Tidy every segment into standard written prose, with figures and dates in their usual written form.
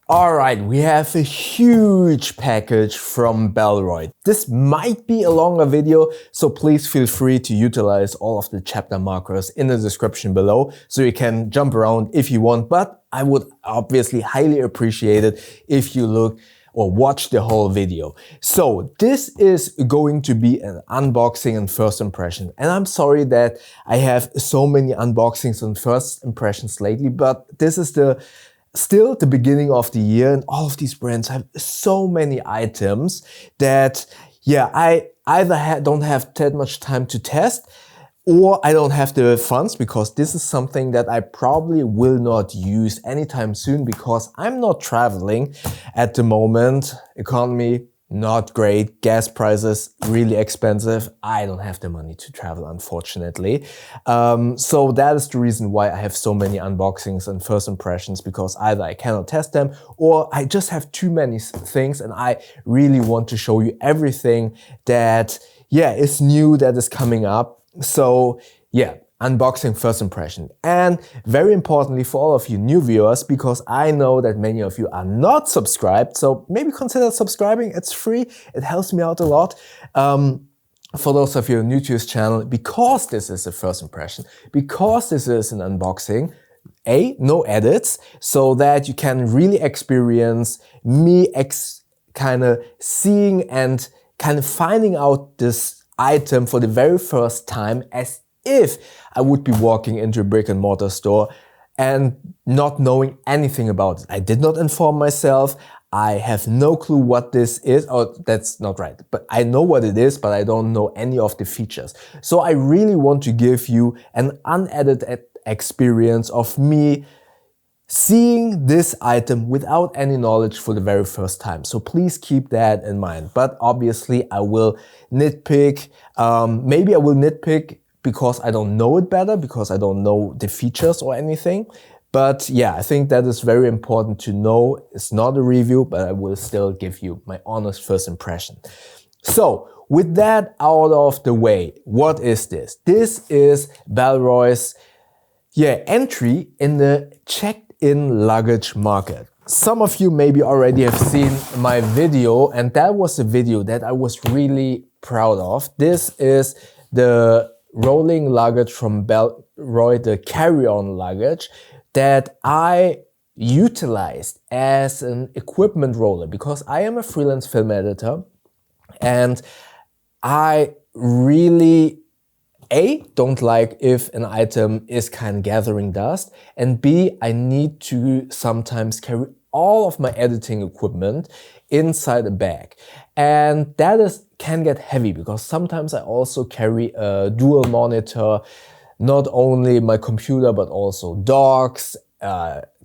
Alright, we have a huge package from Bellroy. This might be a longer video, so please feel free to utilize all of the chapter markers in the description below so you can jump around if you want, but I would obviously highly appreciate it if you look or watch the whole video. So this is going to be an unboxing and first impression. And I'm sorry that I have so many unboxings and first impressions lately, but this is still the beginning of the year, and all of these brands have so many items that, yeah, I either don't have that much time to test, or I don't have the funds, because this is something that I probably will not use anytime soon because I'm not traveling at the moment. Economy not great, gas prices really expensive. I don't have the money to travel, unfortunately. So that is the reason why I have so many unboxings and first impressions, because either I cannot test them or I just have too many things and I really want to show you everything that, yeah, is new, that is coming up. So yeah, unboxing first impression. And very importantly for all of you new viewers, because I know that many of you are not subscribed, so maybe consider subscribing. It's free, it helps me out a lot. For those of you new to this channel, because this is a first impression, because this is an unboxing, no edits, so that you can really experience me kind of seeing and kind of finding out this item for the very first time, as if I would be walking into a brick and mortar store and not knowing anything about it. I did not inform myself. I have no clue what this is. Oh, that's not right. But I know what it is, but I don't know any of the features. So I really want to give you an unedited experience of me seeing this item without any knowledge for the very first time. So please keep that in mind. But obviously I will nitpick. Maybe I will nitpick because I don't know it better, because I don't know the features or anything. But yeah, I think that is very important to know. It's not a review, but I will still give you my honest first impression. So with that out of the way, what is this? This is Bellroy's entry in the checked-in luggage market. Some of you maybe already have seen my video, and that was a video that I was really proud of. This is the rolling luggage from Bellroy, the carry-on luggage that I utilized as an equipment roller, because I am a freelance film editor and I really don't like if an item is kind of gathering dust, and B, I need to sometimes carry all of my editing equipment inside a bag. And that can get heavy, because sometimes I also carry a dual monitor, not only my computer, but also docks,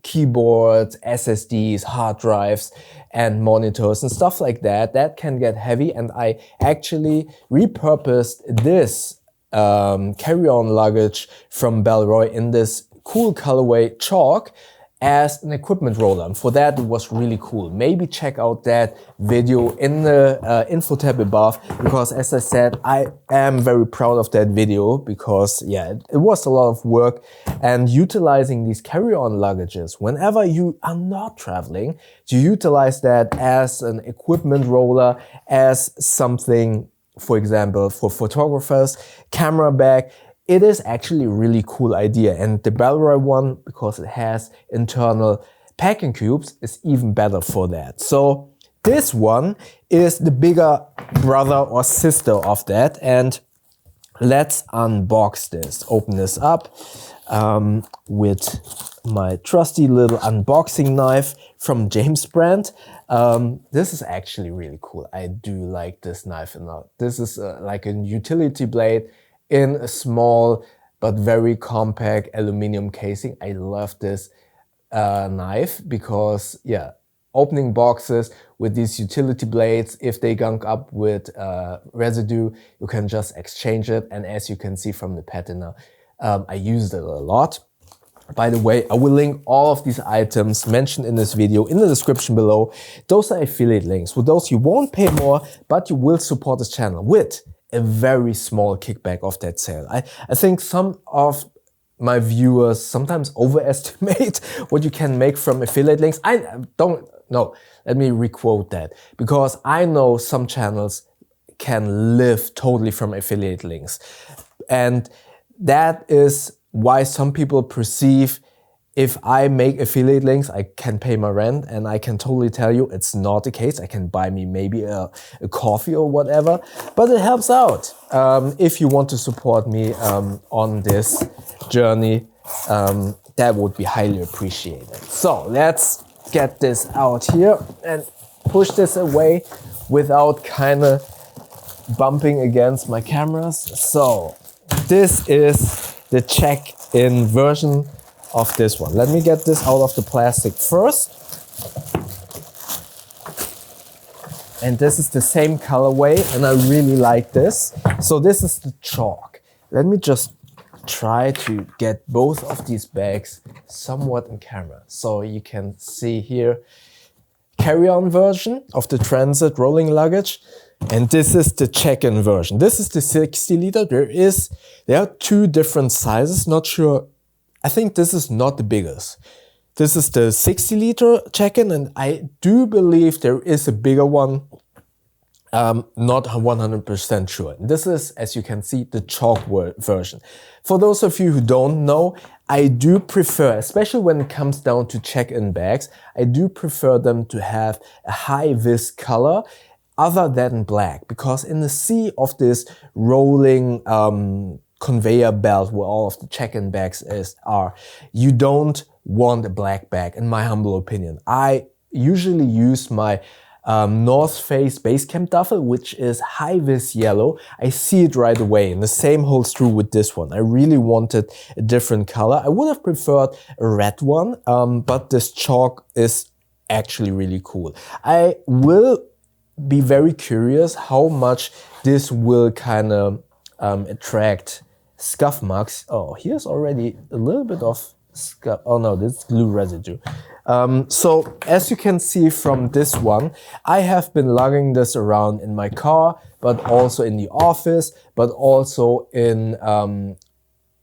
keyboards, SSDs, hard drives, and monitors and stuff like that. That can get heavy, and I actually repurposed this carry-on luggage from Bellroy in this cool colorway chalk as an equipment roller. And for that, it was really cool. Maybe check out that video in the info tab above, because as I said, I am very proud of that video, because yeah, it was a lot of work. And utilizing these carry-on luggages whenever you are not traveling, to utilize that as an equipment roller, as something, for example, for photographers, camera bag, it is actually a really cool idea. And the Bellroy one, because it has internal packing cubes, is even better for that. So this one is the bigger brother or sister of that. And let's unbox this, open this up with my trusty little unboxing knife from James brand. This is actually really cool. I do like this knife a lot. This is like a utility blade in a small but very compact aluminum casing. I love this knife because, yeah, opening boxes with these utility blades, if they gunk up with residue, you can just exchange it. And as you can see from the patina, I used it a lot. By the way, I will link all of these items mentioned in this video in the description below. Those are affiliate links. With those, you won't pay more, but you will support this channel with a very small kickback of that sale. I think some of my viewers sometimes overestimate what you can make from affiliate links. Let me requote that, because I know some channels can live totally from affiliate links. And that is why some people perceive if I make affiliate links, I can pay my rent, and I can totally tell you it's not the case. I can buy me maybe a coffee or whatever, but it helps out. If you want to support me on this journey, that would be highly appreciated. So let's get this out here and push this away without kind of bumping against my cameras. So this is the check-in version of this one. Let me get this out of the plastic first. And this is the same colorway, and I really like this. So this is the chalk. Let me just try to get both of these bags somewhat in camera. So you can see here, carry-on version of the transit rolling luggage. And this is the check-in version. This is the 60 liter. There are two different sizes, not sure. I think this is not the biggest. This is the 60 liter check-in, and I do believe there is a bigger one. Not 100% sure. This is, as you can see, the chalk version. For those of you who don't know, I do prefer, especially when it comes down to check-in bags, I do prefer them to have a high-vis color other than black, because in the sea of this rolling conveyor belt where all of the check-in bags are, you don't want a black bag, in my humble opinion. I usually use my North Face base camp duffel, which is high-vis yellow. I see it right away, and the same holds true with this one. I really wanted a different color. I would have preferred a red one, but this chalk is actually really cool. I will be very curious how much this will kind of attract scuff marks. Oh, here's already a little bit of scuff. Oh no, this is glue residue. So as you can see from this one, I have been lugging this around in my car, but also in the office, but also in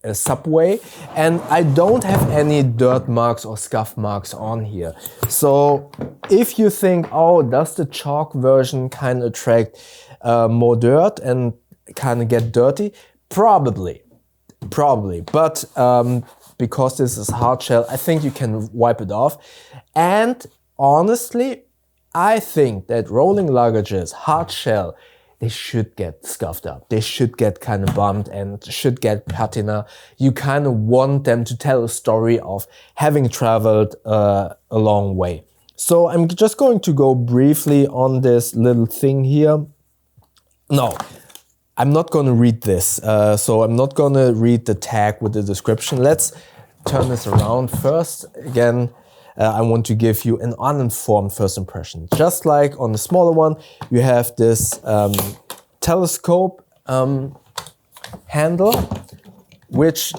a subway, and I don't have any dirt marks or scuff marks on here. So if you think, oh, does the chalk version kind of attract more dirt and kind of get dirty? Probably, but because this is hard shell, I think you can wipe it off. And honestly, I think that rolling luggages, hard shell, they should get scuffed up. They should get kind of bumped and should get patina. You kind of want them to tell a story of having traveled a long way. So I'm just going to go briefly on this little thing here. No, I'm not going to read this. So I'm not going to read the tag with the description. Let's turn this around first. Again, I want to give you an uninformed first impression. Just like on the smaller one, you have this telescope handle, which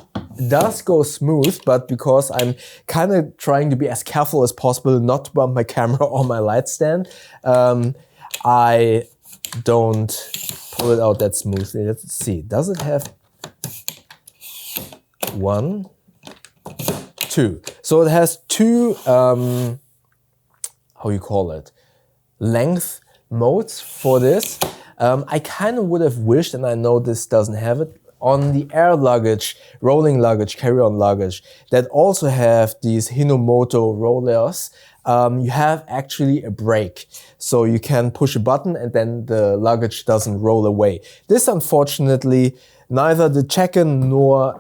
does go smooth, but because I'm kind of trying to be as careful as possible not to bump my camera or my light stand, I don't pull it out that smoothly. Let's see, does it have 1, 2? So it has two, how you call it, length modes for this. I kind of would have wished, and I know this doesn't have it, on the air luggage, rolling luggage, carry-on luggage, that also have these Hinomoto rollers, you have actually a brake. So you can push a button and then the luggage doesn't roll away. This, unfortunately, neither the check-in nor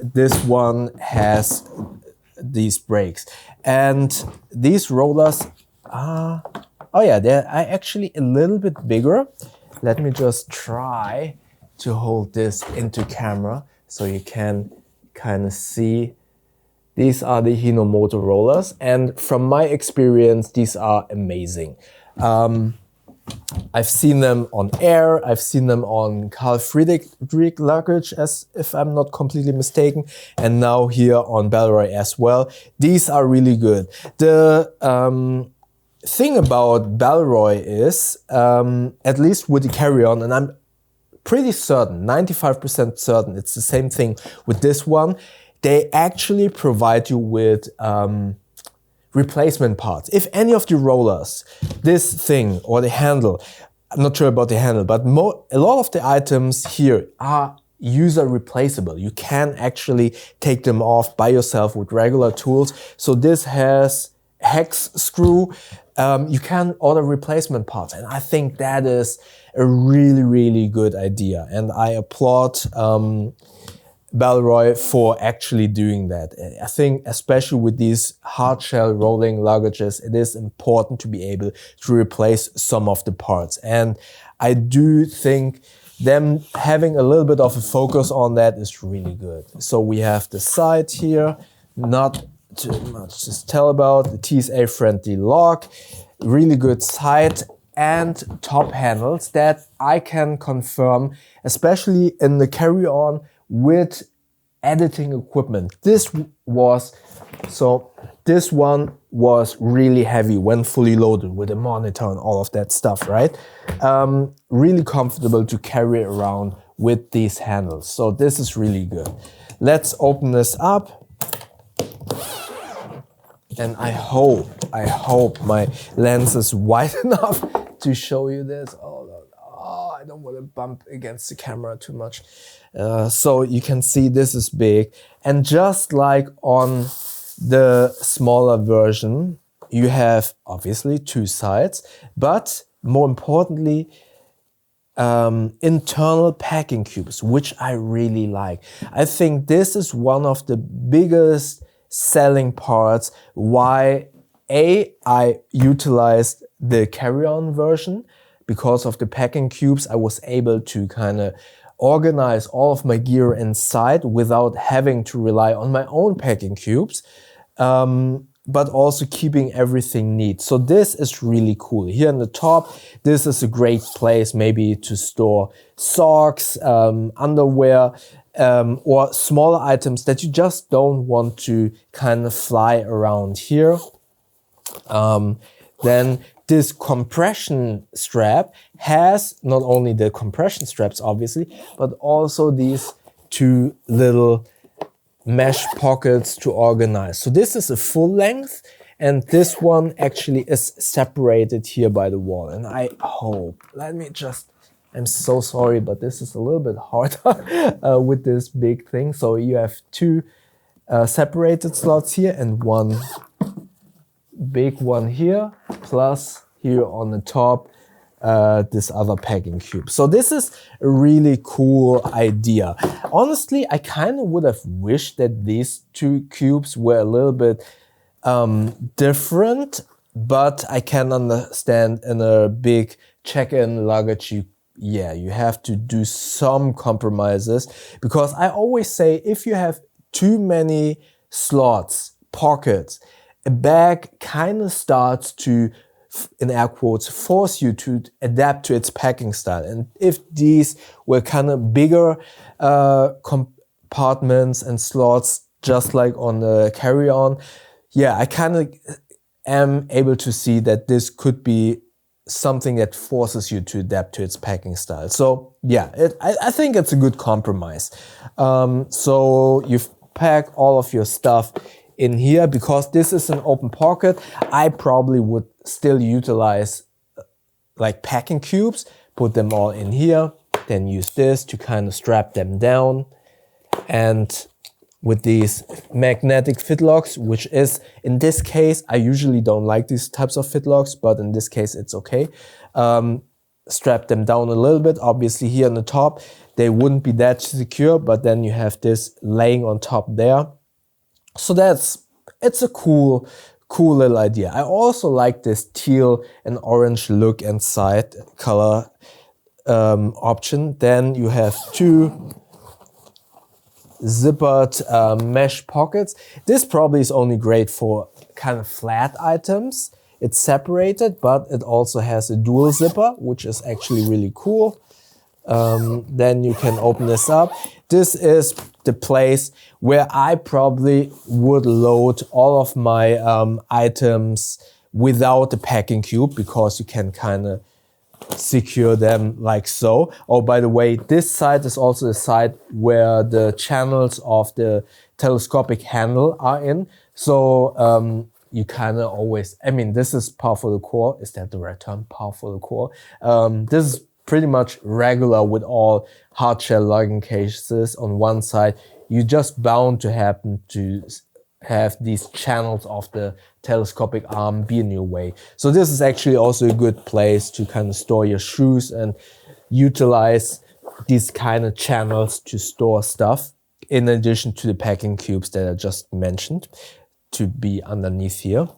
this one has these brakes. And these rollers are, oh yeah, they're actually a little bit bigger. Let me just try to hold this into camera so you can kind of see. These are the Hinomoto rollers, and from my experience, these are amazing. I've seen them on air, I've seen them on Carl Friedrich luggage, as if I'm not completely mistaken, and now here on Bellroy as well. These are really good. The thing about Bellroy is, at least with the carry-on, and I'm pretty certain, 95% certain, it's the same thing with this one. they actually provide you with replacement parts. If any of the rollers, this thing or the handle, I'm not sure about the handle, but a lot of the items here are user replaceable. You can actually take them off by yourself with regular tools. So this has hex screw. You can order replacement parts, and I think that is a really, really good idea. And I applaud Bellroy for actually doing that. I think especially with these hard shell rolling luggages, it is important to be able to replace some of the parts. And I do think them having a little bit of a focus on that is really good. So we have the side here, not too much to tell about, the TSA friendly lock, really good side and top handles that I can confirm, especially in the carry-on with editing equipment. This one was really heavy when fully loaded with a monitor and all of that stuff, right? Really comfortable to carry around with these handles. So this is really good. Let's open this up. And I hope my lens is wide enough to show you this. Oh, I don't want to bump against the camera too much. So you can see this is big. And just like on the smaller version, you have obviously two sides, but more importantly, internal packing cubes, which I really like. I think this is one of the biggest selling parts why I utilized the carry-on version. Because of the packing cubes, I was able to kind of organize all of my gear inside without having to rely on my own packing cubes, but also keeping everything neat. So this is really cool. Here on the top, this is a great place maybe to store socks, underwear, or smaller items that you just don't want to kind of fly around here. Then this compression strap has not only the compression straps, obviously, but also these two little mesh pockets to organize. So this is a full length, and this one actually is separated here by the wall. And I hope, I'm so sorry, but this is a little bit harder with this big thing. So you have two separated slots here and one big one here, plus here on the top this other packing cube. So this is a really cool idea. Honestly, I kind of would have wished that these two cubes were a little bit different, but I can understand in a big check-in luggage, you have to do some compromises, because I always say if you have too many slots, pockets, a bag kind of starts to, in air quotes, force you to adapt to its packing style. And if these were kind of bigger compartments and slots, just like on the carry-on, I kind of am able to see that this could be something that forces you to adapt to its packing style. So I think it's a good compromise. So you pack all of your stuff in here. Because this is an open pocket, I probably would still utilize like packing cubes, put them all in here, then use this to kind of strap them down. And with these magnetic Fidlocks, which is, in this case, I usually don't like these types of Fidlocks, but in this case it's okay. Strap them down a little bit. Obviously here on the top, they wouldn't be that secure, but then you have this laying on top there. So it's a cool little idea. I also like this teal and orange look and side color option. Then you have two zippered mesh pockets. This probably is only great for kind of flat items. It's separated, but it also has a dual zipper, which is actually really cool. Then you can open this up. This is the place where I probably would load all of my items without the packing cube, because you can kind of secure them like so. Oh, by the way, this side is also the side where the channels of the telescopic handle are in. So you kind of always, I mean, this is par for the core. Is that the right term? Par for the core. This is pretty much regular with all hard shell lugging cases. On one side, you're just bound to happen to have these channels of the telescopic arm be in your way. So this is actually also a good place to kind of store your shoes and utilize these kind of channels to store stuff, in addition to the packing cubes that I just mentioned to be underneath here.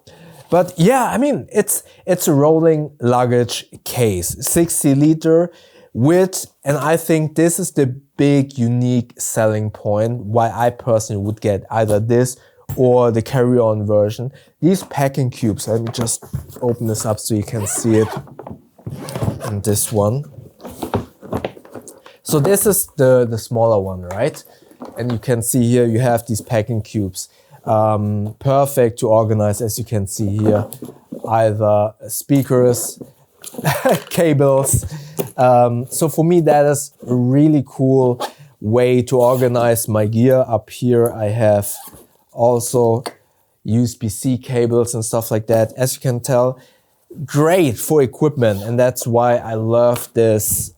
But yeah, I mean, it's a rolling luggage case, 60 liter with, and I think this is the big unique selling point why I personally would get either this or the carry-on version. These packing cubes, let me just open this up so you can see it in this one. So this is the smaller one, right? And you can see here you have these packing cubes. Perfect to organize, as you can see here, either speakers, cables. So for me, that is a really cool way to organize my gear. Up here I have also USB-C cables and stuff like that. As you can tell, great for equipment, and that's why I love this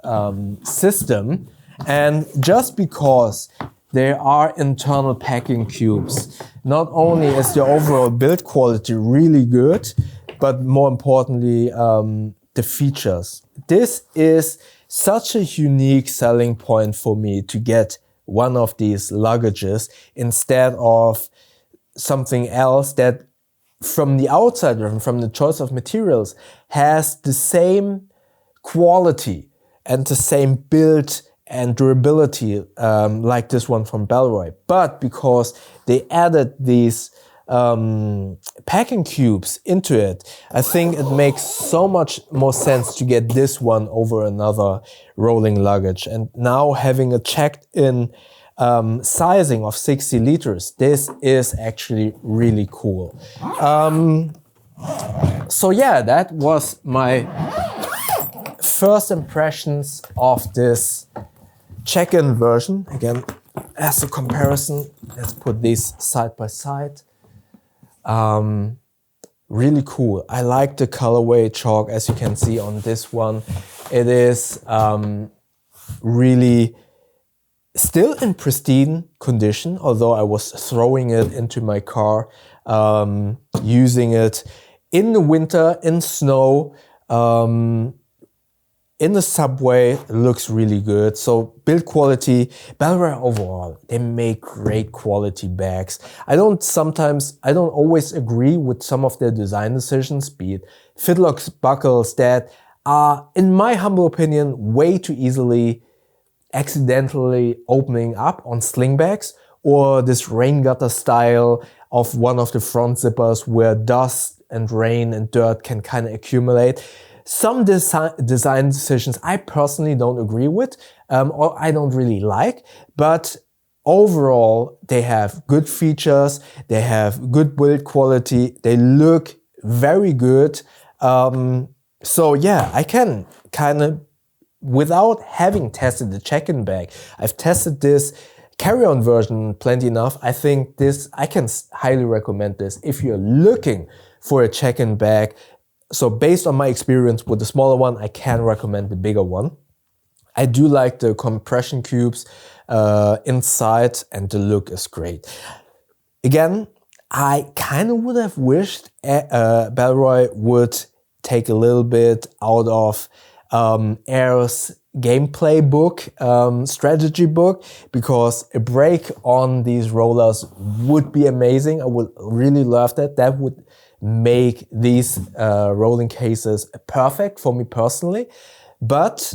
system. And just because there are internal packing cubes, not only is the overall build quality really good, but more importantly, the features. This is such a unique selling point for me to get one of these luggages instead of something else that from the outside or from the choice of materials has the same quality and the same build and durability like this one from Bellroy. But because they added these packing cubes into it, I think it makes so much more sense to get this one over another rolling luggage. And now having a checked in sizing of 60 liters, this is actually really cool. So yeah, that was my first impressions of this check-in version. Again, as a comparison, let's put these side by side. Really cool. I like the colorway chalk, as you can see on this one. It is really still in pristine condition, although I was throwing it into my car, using it in the winter, in snow, in the subway. It looks really good. So build quality, Bellroy overall, they make great quality bags. I don't always agree with some of their design decisions, be it Fidlocks buckles that are, in my humble opinion, way too easily accidentally opening up on sling bags, or this rain gutter style of one of the front zippers where dust and rain and dirt can kind of accumulate. Some design decisions I personally don't agree with, or I don't really like, but overall they have good features, they have good build quality, they look very good. So yeah, I can kind of, without having tested the check-in bag, I've tested this carry-on version plenty enough. I think I can highly recommend this if you're looking for a check-in bag. So based on my experience with the smaller one, I can recommend the bigger one. I do like the compression cubes inside, and the look is great. Again, I kind of would have wished Bellroy would take a little bit out of Air's gameplay book, strategy book, because a break on these rollers would be amazing. I would really love that. That would make these rolling cases perfect for me personally. But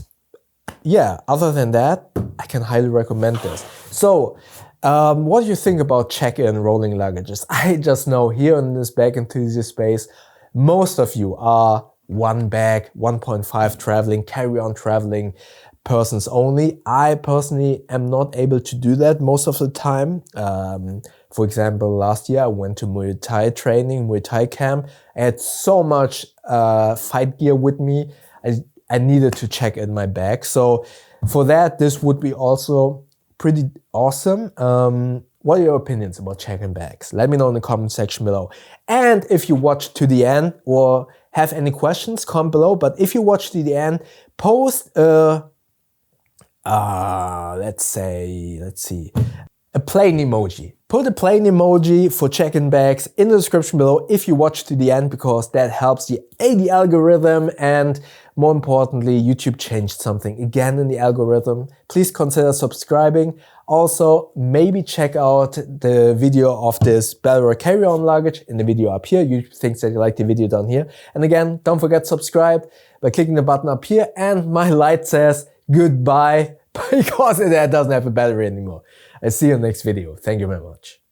yeah, other than that, I can highly recommend this. So what do you think about check-in rolling luggages? I just know here in this bag enthusiast space, most of you are one bag, 1.5 traveling, carry-on traveling persons only. I personally am not able to do that most of the time. For example, last year I went to Muay Thai training, Muay Thai camp. I had so much fight gear with me. I needed to check in my bag. So for that, this would be also pretty awesome. what are your opinions about check-in bags? Let me know in the comment section below. And if you watched to the end or have any questions, comment below. But if you watched to the end, post a plane emoji. Put a plane emoji for check-in bags in the description below if you watch to the end, because that helps the AD algorithm, and more importantly, YouTube changed something again in the algorithm. Please consider subscribing. Also, maybe check out the video of this Bellroy carry-on luggage in the video up here. YouTube thinks that you like the video down here. And again, don't forget to subscribe by clicking the button up here. And my light says goodbye because it doesn't have a battery anymore. I'll see you in the next video. Thank you very much.